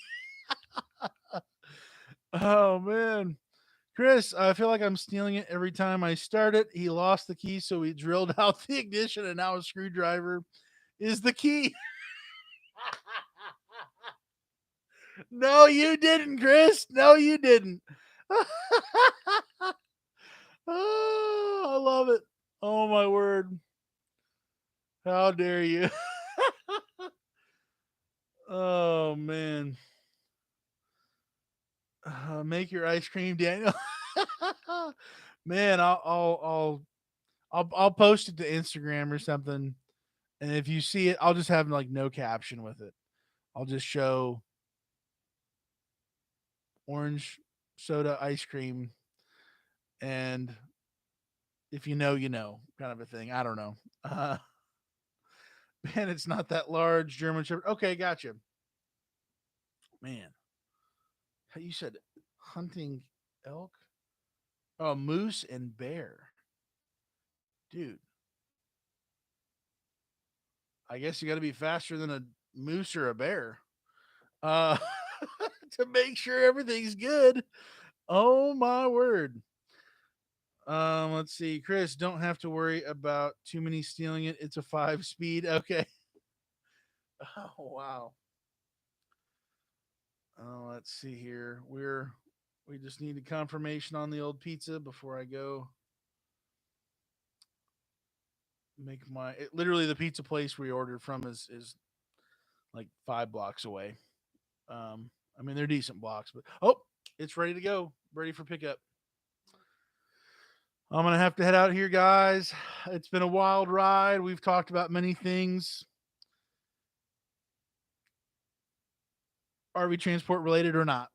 Oh man. Chris, I feel like I'm stealing it every time I start it. He lost the key, so he drilled out the ignition, and now a screwdriver is the key. No, you didn't, Chris. No, you didn't. Oh, I love it. Oh my word. How dare you? Oh man. Make your ice cream, Daniel. Man, I'll post it to Instagram or something. And if you see it, I'll just have like no caption with it. I'll just show orange soda ice cream, and if you know, you know, kind of a thing. I don't know. Man, it's not that large German Shepherd. Okay, gotcha. Man, you said hunting elk? Oh, moose and bear. Dude, I guess you got to be faster than a moose or a bear uh, to make sure everything's good. Oh, my word. Let's see. Chris, don't have to worry about too many stealing it. It's a 5-speed. Okay. Oh, wow. Let's see here. We just need a confirmation on the old pizza before I go make literally the pizza place we ordered from is like 5 blocks away. I mean they're decent blocks, but it's ready to go, ready for pickup. I'm gonna have to head out here, guys. It's been a wild ride. We've talked about many things, RV transport related or not.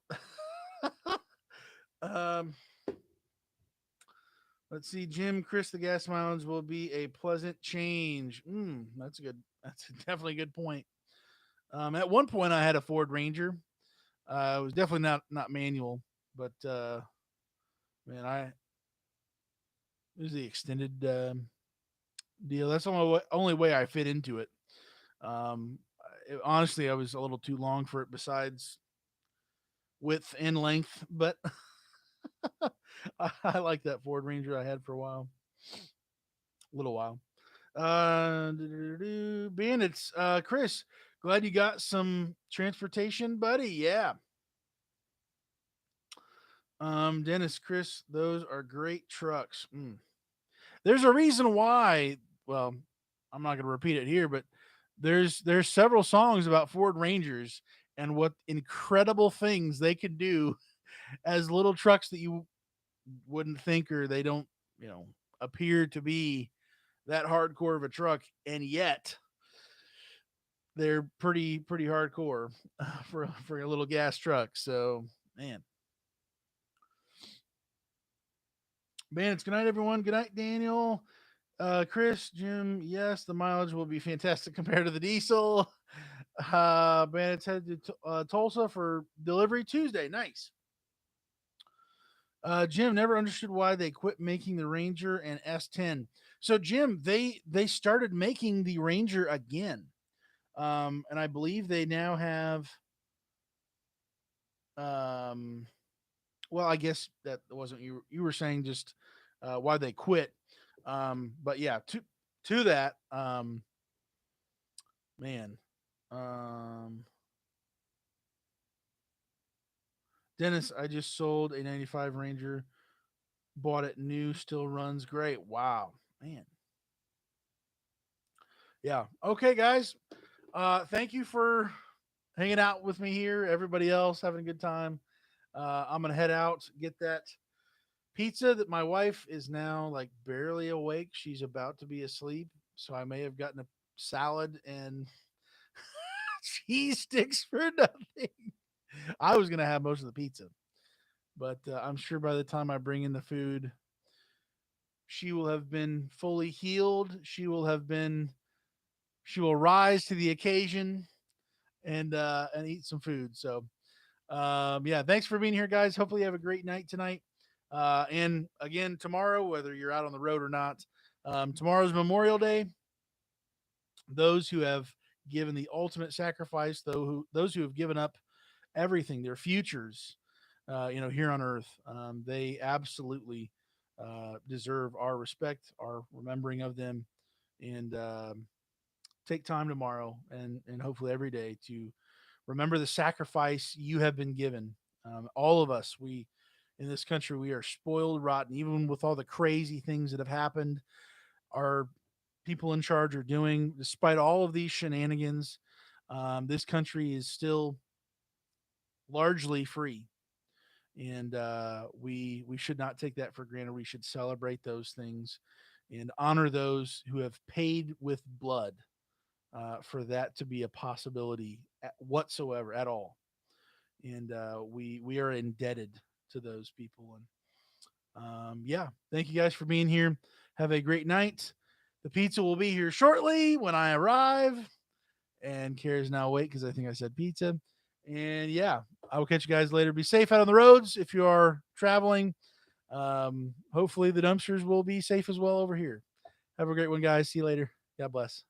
um, let's see, Jim, Chris, the gas mileage will be a pleasant change. That's a good. That's definitely a good point. At one point, I had a Ford Ranger. It was definitely not manual, but man, it was the extended deal. That's the only way I fit into it. Honestly, I was a little too long for it. Besides width and length, but I like that Ford Ranger I had for a little while. Bandits, Chris, glad you got some transportation, buddy. Yeah. Dennis, Chris, those are great trucks. There's a reason why. Well, I'm not going to repeat it here, but there's several songs about Ford Rangers and what incredible things they can do as little trucks that you wouldn't think, or they don't, you know, appear to be that hardcore of a truck, and yet they're pretty hardcore for a little gas truck. So, man, it's good night, everyone. Good night, Daniel. Chris, Jim, yes, the mileage will be fantastic compared to the diesel. Bandits headed to Tulsa for delivery Tuesday. Nice. Jim, never understood why they quit making the Ranger and S10. So, Jim, they started making the Ranger again, and I believe they now have. Um, well, I guess that wasn't you. You were saying just why they quit. But yeah, to that, man. Um, Dennis, I just sold a 95 Ranger, bought it new, still runs great. Wow, man. Yeah. Okay, guys. Thank you for hanging out with me here. Everybody else having a good time. I'm gonna head out, get that pizza that my wife is now like barely awake. She's about to be asleep, so I may have gotten a salad and cheese sticks for nothing. I was gonna have most of the pizza, but I'm sure by the time I bring in the food, she will have been fully healed. She will rise to the occasion and eat some food. So yeah, thanks for being here, guys. Hopefully you have a great night tonight. And again, tomorrow, whether you're out on the road or not, tomorrow's Memorial Day. Those who have given the ultimate sacrifice, those who have given up everything, their futures, here on Earth, they absolutely deserve our respect, our remembering of them, and take time tomorrow and hopefully every day to remember the sacrifice you have been given. All of us, we in this country, we are spoiled rotten, even with all the crazy things that have happened. Our people in charge are doing, despite all of these shenanigans. This country is still largely free, and we should not take that for granted. We should celebrate those things and honor those who have paid with blood for that to be a possibility whatsoever at all. And we are indebted to those people. And yeah, thank you guys for being here. Have a great night. The pizza will be here shortly when I arrive. And Kara's now awake because I think I said pizza. And yeah, I will catch you guys later. Be safe out on the roads if you are traveling. Hopefully the dumpsters will be safe as well over here. Have a great one, guys. See you later. God bless.